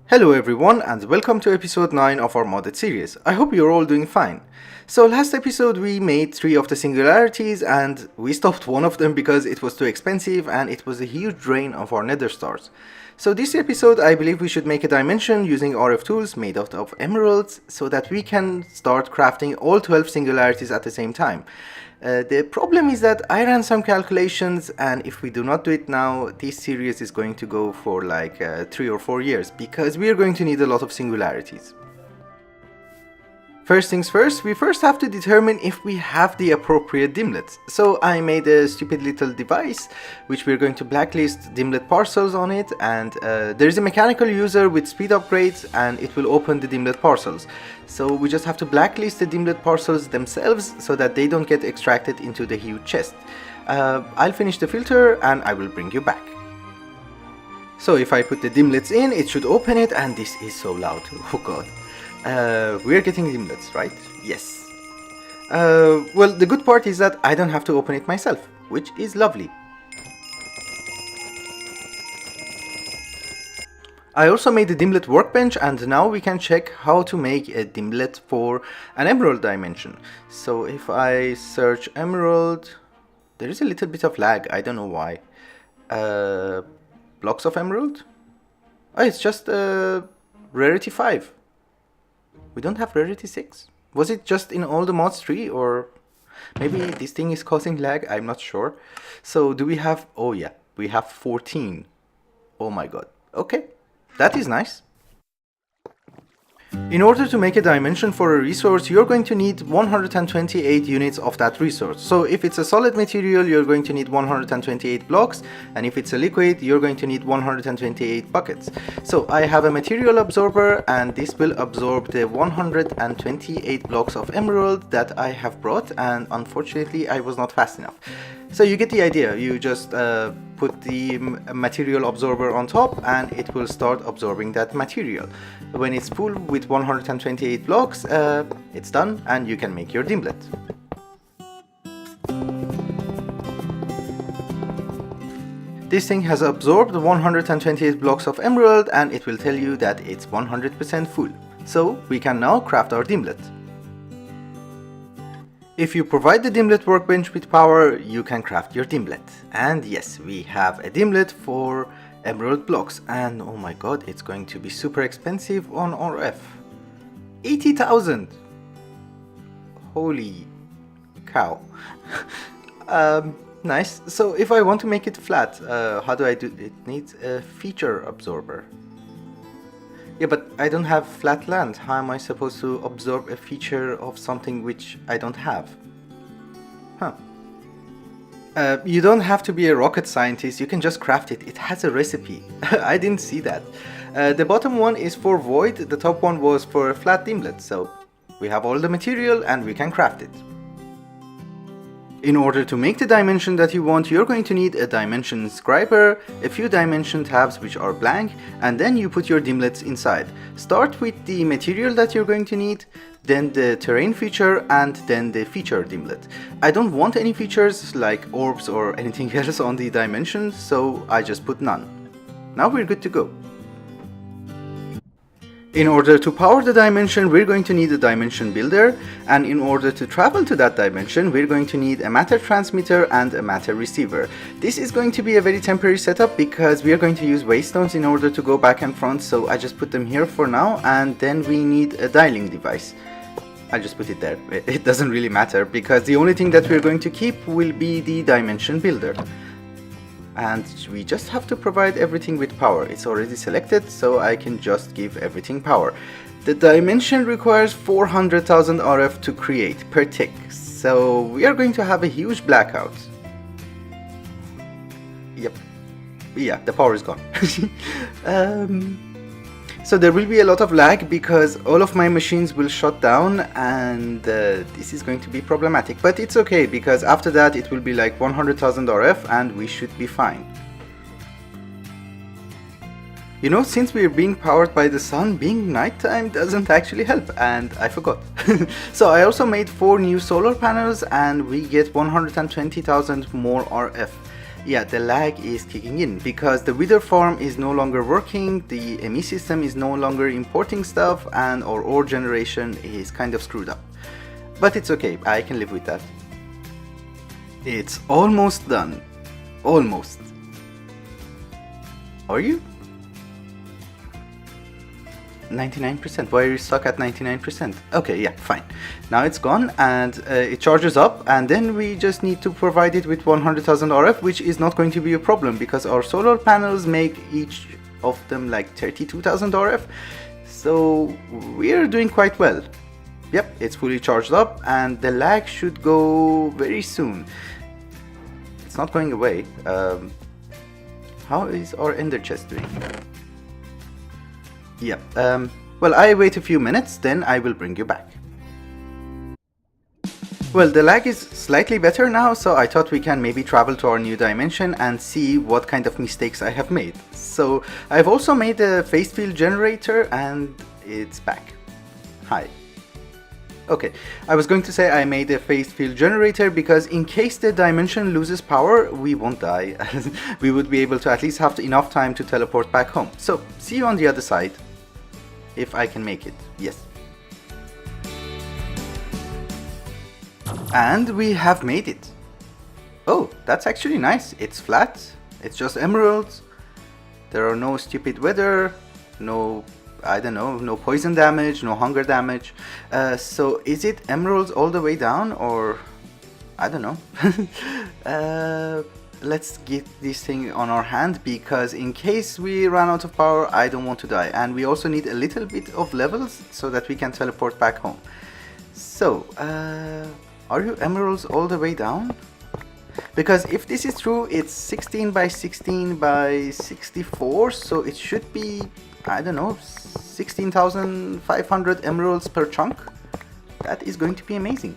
Hello everyone and welcome to episode 9 of our modded series. I hope you're all doing fine. So last episode we made 3 of the singularities and we stopped one of them because it was too expensive and it was a huge drain of our nether stars. So this episode I believe we should make a dimension using Rftools made out of emeralds so that we can start crafting all 12 singularities at the same time. The problem is that I ran some calculations, and if we do not do it now, this series is going to go for like 3 or 4 years because we are going to need a lot of singularities. First things first, we first have to determine if we have the appropriate dimlets. So I made a stupid little device which we're going to blacklist dimlet parcels on it, and there is a mechanical user with speed upgrades and it will open the dimlet parcels. So we just have to blacklist the dimlet parcels themselves so that they don't get extracted into the huge chest. I'll finish the filter and I will bring you back. So if I put the dimlets in, it should open it, and this is so loud, oh god. We're getting dimlets, right? Yes. Well, the good part is that I don't have to open it myself, which is lovely. I also made the dimlet workbench, and now we can check how to make a dimlet for an emerald dimension. So if I search emerald, there is a little bit of lag, I don't know why. Blocks of emerald? Oh, it's just rarity 5. We don't have rarity 6? Was it just in all the mods 3, or maybe this thing is causing lag? I'm not sure. So do we have, oh yeah, we have 14. Oh my god. Okay, that is nice. In order to make a dimension for a resource, you're going to need 128 units of that resource. So if it's a solid material, you're going to need 128 blocks, and if it's a liquid, you're going to need 128 buckets. So I have a material absorber, and this will absorb the 128 blocks of emerald that I have brought, and unfortunately I was not fast enough. So you get the idea, you just put the material absorber on top and it will start absorbing that material. When it's full with 128 blocks, it's done and you can make your dimlet. This thing has absorbed 128 blocks of emerald and it will tell you that it's 100% full. So we can now craft our dimlet. If you provide the dimlet workbench with power, you can craft your dimlet. And yes, we have a dimlet for emerald blocks, and oh my god, it's going to be super expensive on RF. 80,000! Holy cow. Nice. So if I want to make it flat, how do I do it? It needs a feature absorber. Yeah, but I don't have flat land. How am I supposed to absorb a feature of something which I don't have? Huh. You don't have to be a rocket scientist, you can just craft it. It has a recipe. I didn't see that. The bottom one is for void, the top one was for a flat dimlet, so we have all the material and we can craft it. In order to make the dimension that you want, you're going to need a dimension scriber, a few dimension tabs which are blank, and then you put your dimlets inside. Start with the material that you're going to need, then the terrain feature, and then the feature dimlet. I don't want any features like orbs or anything else on the dimension, so I just put none. Now we're good to go. In order to power the dimension, we're going to need a dimension builder, and in order to travel to that dimension, we're going to need a matter transmitter and a matter receiver. This is going to be a very temporary setup because we are going to use Waystones in order to go back and front, so I just put them here for now, and then we need a dialing device. I'll just put it there. It doesn't really matter because the only thing that we're going to keep will be the dimension builder. And we just have to provide everything with power. It's already selected, so I can just give everything power. The dimension requires 400,000 RF to create per tick, so we are going to have a huge blackout. Yep. Yeah, the power is gone. So there will be a lot of lag because all of my machines will shut down, and this is going to be problematic. But it's okay because after that it will be like 100,000 RF and we should be fine. You know, since we're being powered by the sun, being nighttime doesn't actually help, and I forgot. So I also made 4 new solar panels and we get 120,000 more RF. Yeah, the lag is kicking in because the wither farm is no longer working, the ME system is no longer importing stuff, and our ore generation is kind of screwed up. But it's okay, I can live with that. It's almost done. Almost. Are you? 99%. Why are you stuck at 99%? Okay, yeah, fine. Now it's gone and it charges up, and then we just need to provide it with 100,000 RF, which is not going to be a problem because our solar panels make each of them like 32,000 RF. So we're doing quite well. Yep, it's fully charged up and the lag should go very soon. It's not going away. How is our ender chest doing? Yep, well, I wait a few minutes, then I will bring you back. Well, the lag is slightly better now, so I thought we can maybe travel to our new dimension and see what kind of mistakes I have made. So, I've also made a phase field generator and it's back. Hi. Okay, I was going to say I made a phase field generator because in case the dimension loses power, we won't die. We would be able to at least have enough time to teleport back home. So, see you on the other side. If I can make it, yes. And we have made it. Oh, that's actually nice. It's flat, it's just emeralds. There are no stupid weather, no, I don't know, no poison damage, no hunger damage. So is it emeralds all the way down, or I don't know. Let's get this thing on our hand because in case we run out of power, I don't want to die. And we also need a little bit of levels so that we can teleport back home. So, are you emeralds all the way down? Because if this is true, it's 16 by 16 by 64, so it should be, I don't know, 16,500 emeralds per chunk. That is going to be amazing.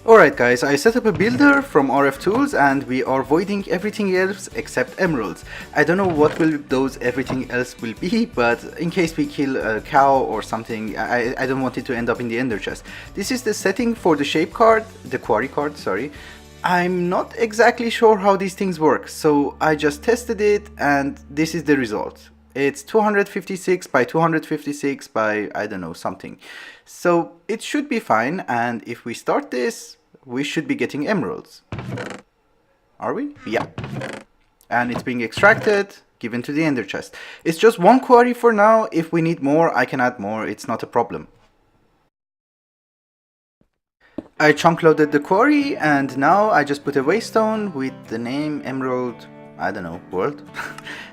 Alright guys, I set up a builder from Rftools and we are voiding everything else except emeralds. I don't know what will those everything else will be, but in case we kill a cow or something, I don't want it to end up in the ender chest. This is the setting for the shape card, the quarry card, sorry. I'm not exactly sure how these things work, so I just tested it and this is the result. It's 256 by 256 by, I don't know, something. So it should be fine, and if we start this, we should be getting emeralds. Are we? Yeah. And it's being extracted, given to the ender chest. It's just one quarry for now. If we need more, I can add more. It's not a problem. I chunk loaded the quarry, and now I just put a waystone with the name Emerald, I don't know, World.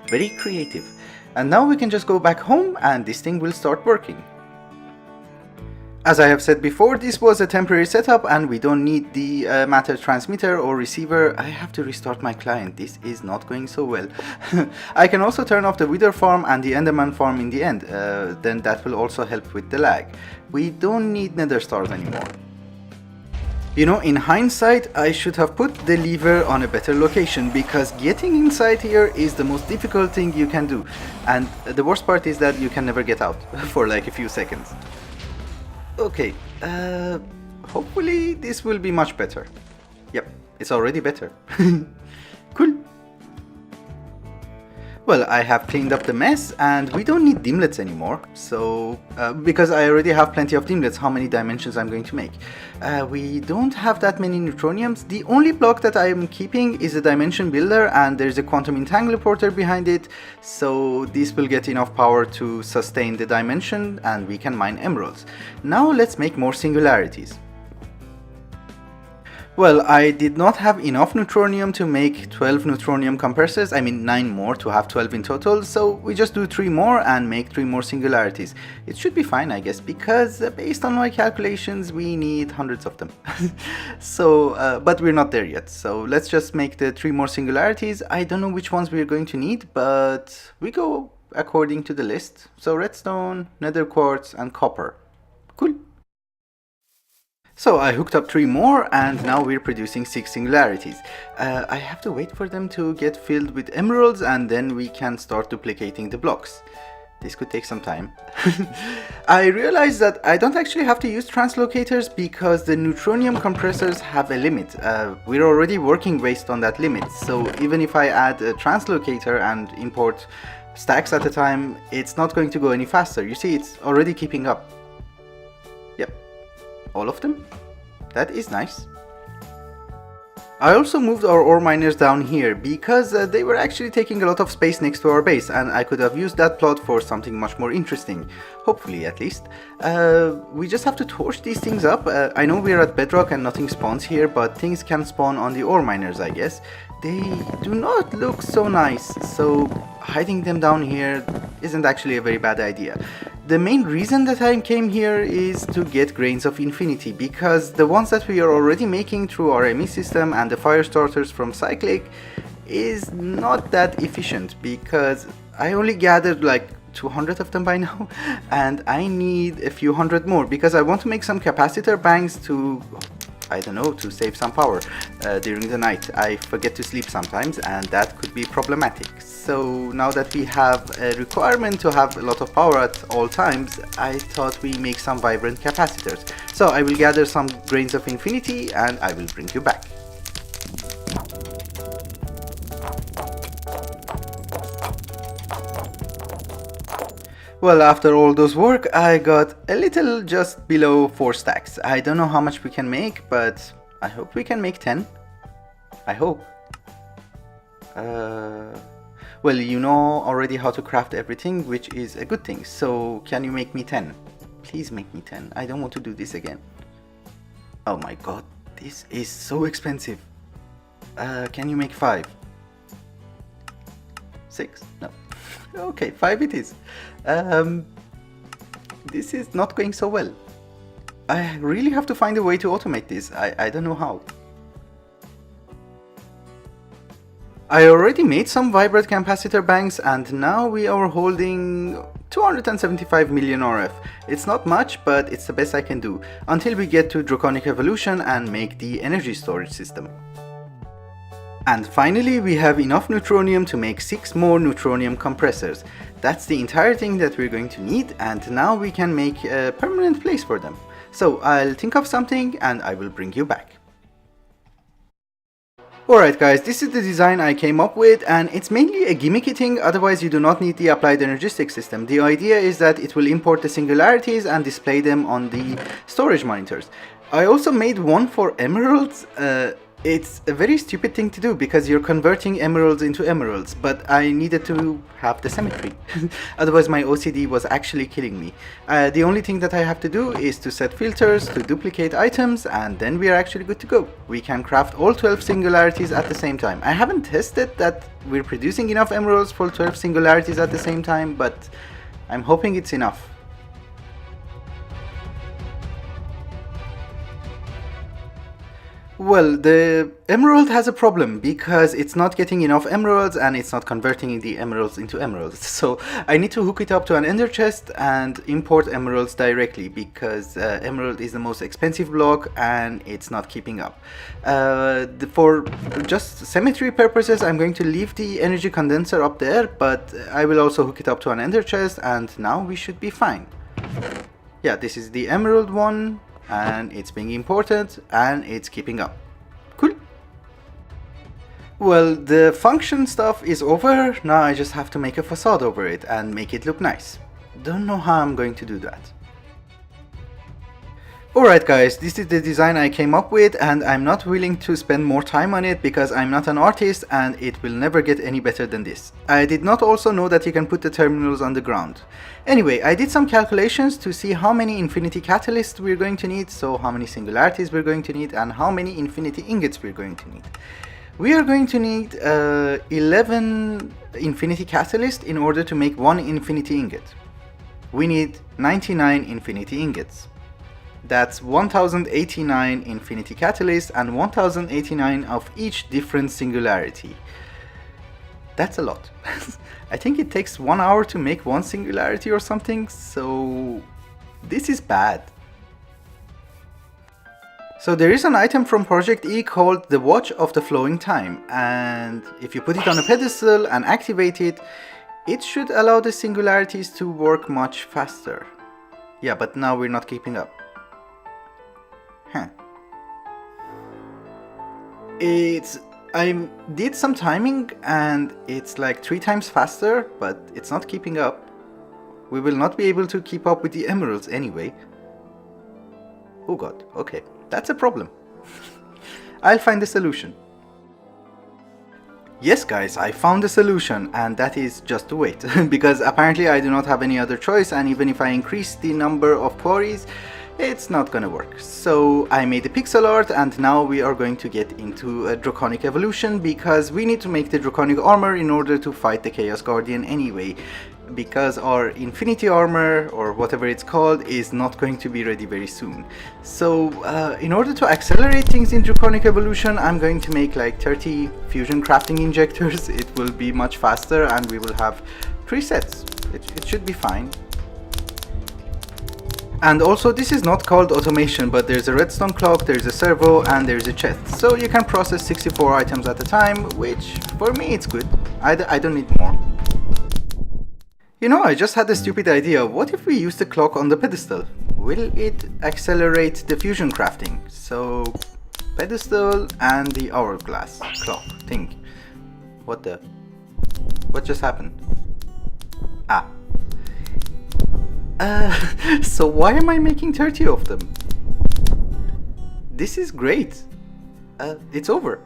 Very creative. And now we can just go back home and this thing will start working. As I have said before, this was a temporary setup and we don't need the matter transmitter or receiver. I have to restart my client, this is not going so well. I can also turn off the wither farm and the enderman farm in the end, then that will also help with the lag. We don't need nether stars anymore. You know, in hindsight, I should have put the lever on a better location because getting inside here is the most difficult thing you can do. And the worst part is that you can never get out for like a few seconds. Okay, hopefully this will be much better. Yep, it's already better. Cool. Well, I have cleaned up the mess and we don't need dimlets anymore. So, because I already have plenty of dimlets, how many dimensions I'm going to make? We don't have that many neutroniums. The only block that I am keeping is a dimension builder and there's a quantum entangle porter behind it. So this will get enough power to sustain the dimension and we can mine emeralds. Now let's make more singularities. Well, I did not have enough neutronium to make 12 neutronium compressors, I mean 9 more to have 12 in total, so we just do 3 more and make 3 more singularities. It should be fine, I guess, because based on my calculations we need hundreds of them. So, but we're not there yet, so let's just make the 3 more singularities. I don't know which ones we're going to need, but we go according to the list. So redstone, nether quartz and copper. Cool. So I hooked up 3 more and now we're producing 6 singularities. I have to wait for them to get filled with emeralds and then we can start duplicating the blocks. this could take some time. I realized that I don't actually have to use translocators because the neutronium compressors have a limit. We're already working based on that limit, so even if I add a translocator and import stacks at a time, it's not going to go any faster. You see, it's already keeping up. Yep, all of them. That is nice. I also moved our ore miners down here because they were actually taking a lot of space next to our base, and I could have used that plot for something much more interesting, hopefully at least. We just have to torch these things up. I know we're at bedrock and nothing spawns here, but things can spawn on the ore miners, I guess. They do not look so nice, so hiding them down here isn't actually a very bad idea. The main reason that I came here is to get Grains of Infinity, because the ones that we are already making through our ME system and the fire starters from Cyclic is not that efficient, because I only gathered like 200 of them by now, and I need a few hundred more because I want to make some capacitor banks to, I don't know, to save some power during the night. I forget to sleep sometimes, and that could be problematic. So now that we have a requirement to have a lot of power at all times, I thought we make some vibrant capacitors. So I will gather some Grains of Infinity and I will bring you back. Well, after all those work, I got a little just below 4 stacks. I don't know how much we can make, but I hope we can make 10. I hope. Well, you know already how to craft everything, which is a good thing. So, can you make me 10? Please make me 10. I don't want to do this again. Oh my god, this is so expensive. Can you make 5? 6? No. Okay, 5 it is. This is not going so well. I really have to find a way to automate this. I don't know how. I already made some vibrant capacitor banks, and now we are holding 275 million RF. It's not much, but it's the best I can do until we get to Draconic evolution and make the energy storage system. And finally, we have enough neutronium to make 6 more neutronium compressors. That's the entire thing that we're going to need, and now we can make a permanent place for them. So I'll think of something and I will bring you back. Alright guys, this is the design I came up with, and it's mainly a gimmicky thing, otherwise you do not need the applied energistic system. The idea is that it will import the singularities and display them on the storage monitors. I also made one for emeralds. It's a very stupid thing to do because you're converting emeralds into emeralds, but I needed to have the symmetry. Otherwise my OCD was actually killing me. The only thing that I have to do is to set filters to duplicate items, and then we are actually good to go. We can craft all 12 singularities at the same time. I haven't tested that we're producing enough emeralds for 12 singularities at the same time, but I'm hoping it's enough. Well, the emerald has a problem because it's not getting enough emeralds and it's not converting the emeralds into emeralds. So I need to hook it up to an ender chest and import emeralds directly because emerald is the most expensive block and it's not keeping up. For just symmetry purposes, I'm going to leave the energy condenser up there, but I will also hook it up to an ender chest, and now we should be fine. Yeah, this is the emerald one, and it's being imported and it's keeping up. Cool. Well, the function stuff is over. Now I just have to make a facade over it and make it look nice. Don't know how I'm going to do that. Alright guys, this is the design I came up with, and I'm not willing to spend more time on it because I'm not an artist and it will never get any better than this. I did not also know that you can put the terminals on the ground. Anyway, I did some calculations to see how many infinity catalysts we're going to need, so how many singularities we're going to need, and how many infinity ingots we're going to need. We are going to need 11 infinity catalysts in order to make 1 infinity ingot. We need 99 infinity ingots. That's 1089 infinity catalysts and 1089 of each different singularity. That's a lot. I think it takes 1 hour to make 1 singularity or something, so this is bad. So there is an item from PeojectE called the Watch of the Flowing Time, and if you put it on a pedestal and activate it, It should allow the singularities to work much faster. Yeah, but now we're not keeping up. Huh. I did some timing and it's like 3 times faster, but it's not keeping up. We will not be able to keep up with the emeralds anyway. Oh god, okay, that's a problem. I'll find a solution. Yes guys, I found a solution, and that is just to wait, because apparently I do not have any other choice, and even if I increase the number of quarries, it's not gonna work. So I made a pixel art, and now we are going to get into a Draconic evolution, because we need to make the Draconic armor in order to fight the Chaos Guardian anyway, because our Infinity armor, or whatever it's called, is not going to be ready very soon. So in order to accelerate things in Draconic evolution, I'm going to make like 30 fusion crafting injectors. It will be much faster, and we will have 3 sets. It should be fine. And also, this is not called automation, but there's a redstone clock, there's a servo, and there's a chest. So you can process 64 items at a time, which for me it's good. I don't need more. You know, I just had a stupid idea. What if we use the clock on the pedestal? Will it accelerate the fusion crafting? So, pedestal and the hourglass clock thing. What just happened? Ah. So why am I making 30 of them? This is great. It's over.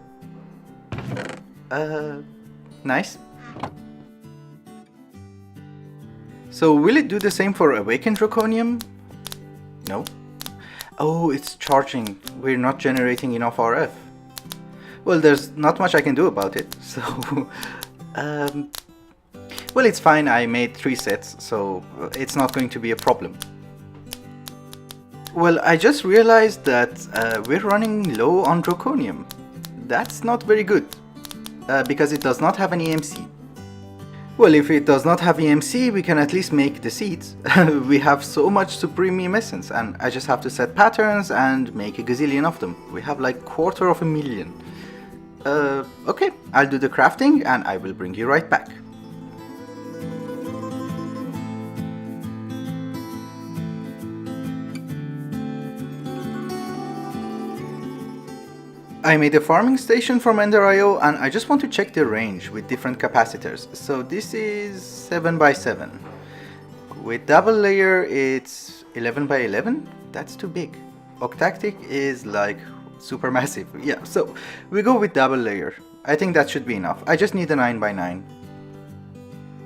Nice. So will it do the same for Awakened Draconium? No. Oh, it's charging. We're not generating enough RF. Well, there's not much I can do about it, so... well, it's fine, I made 3 sets, so it's not going to be a problem. Well, I just realized that we're running low on Draconium. That's not very good, because it does not have an EMC. Well, if it does not have EMC, we can at least make the seeds. We have so much Supreme Essence, and I just have to set patterns and make a gazillion of them. We have like 250,000. Okay, I'll do the crafting and I will bring you right back. I made a farming station from Enderio, and I just want to check the range with different capacitors. So this is 7 by 7. With double layer it's 11 by 11. That's too big. Octactic is like super massive. Yeah, so we go with double layer. I think that should be enough. I just need a 9 by 9.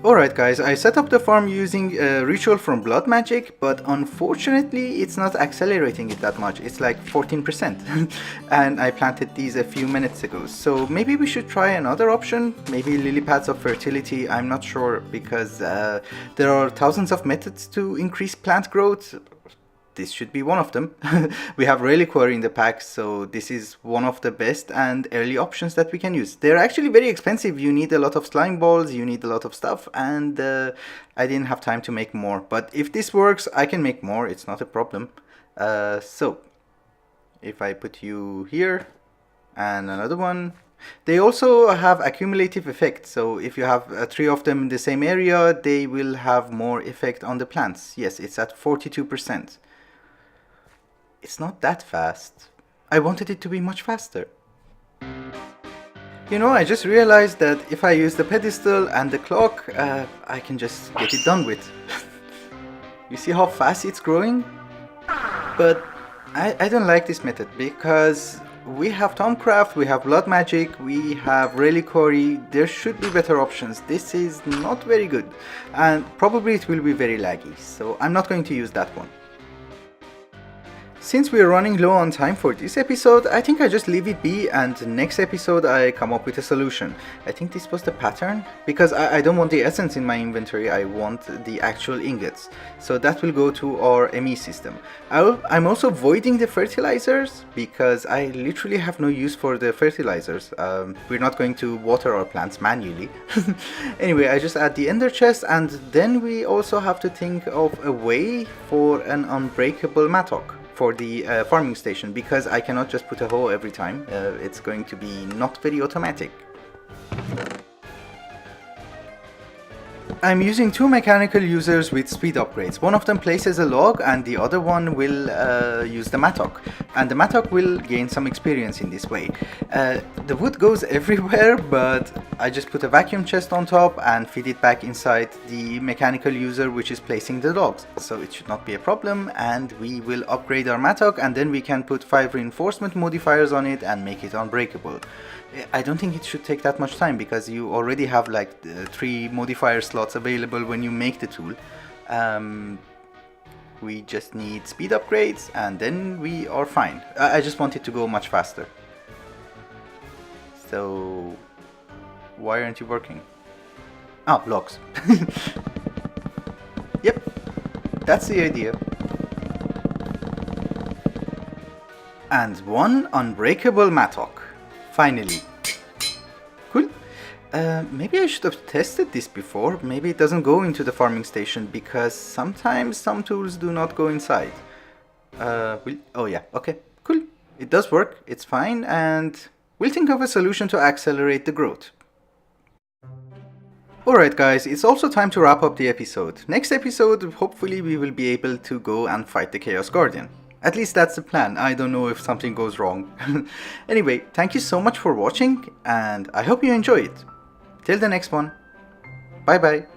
Alright guys, I set up the farm using a ritual from Blood Magic, but unfortunately it's not accelerating it that much. It's like 14%. And I planted these a few minutes ago. So maybe we should try another option, maybe lily pads of fertility. I'm not sure, because there are thousands of methods to increase plant growth. This should be one of them. We have Reliquary in the pack, so this is one of the best and early options that we can use. They're actually very expensive. You need a lot of slime balls, you need a lot of stuff, and I didn't have time to make more. But if this works, I can make more. It's not a problem. So, if I put you here, and another one. They also have accumulative effect, so if you have 3 of them in the same area, they will have more effect on the plants. Yes, it's at 42%. It's not that fast. I wanted it to be much faster. You know, I just realized that if I use the pedestal and the clock, I can just get it done with. You see how fast it's growing? But I don't like this method, because we have Thaumcraft, we have Blood Magic, we have Reliquary. There should be better options. This is not very good, and probably it will be very laggy, so I'm not going to use that one. Since we are running low on time for this episode, I think I just leave it be, and next episode I come up with a solution. I think this was the pattern, because I don't want the essence in my inventory, I want the actual ingots. So that will go to our ME system. I'm also voiding the fertilizers, because I literally have no use for the fertilizers. We're not going to water our plants manually. Anyway, I just add the ender chest, and then we also have to think of a way for an unbreakable mattock for the farming station, because I cannot just put a hoe every time. It's going to be not very automatic. I'm using two mechanical users with speed upgrades. One of them places a log and the other one will use the mattock. And the mattock will gain some experience in this way. The wood goes everywhere, but I just put a vacuum chest on top and feed it back inside the mechanical user which is placing the logs. So it should not be a problem, and we will upgrade our mattock and then we can put 5 reinforcement modifiers on it and make it unbreakable. I don't think it should take that much time because you already have like 3 modifier slots available when you make the tool. We just need speed upgrades and then we are fine. I just want it to go much faster. So why aren't you working? Oh, logs. Yep, that's the idea. And one unbreakable mattock. Finally. Cool. Maybe I should have tested this before. Maybe it doesn't go into the farming station because sometimes some tools do not go inside. Oh yeah, okay, cool. It does work, it's fine, and we'll think of a solution to accelerate the growth. Alright guys, it's also time to wrap up the episode. Next episode, hopefully we will be able to go and fight the Chaos Guardian. At least that's the plan. I don't know if something goes wrong. Anyway, thank you so much for watching and I hope you enjoy it. Till the next one. Bye bye.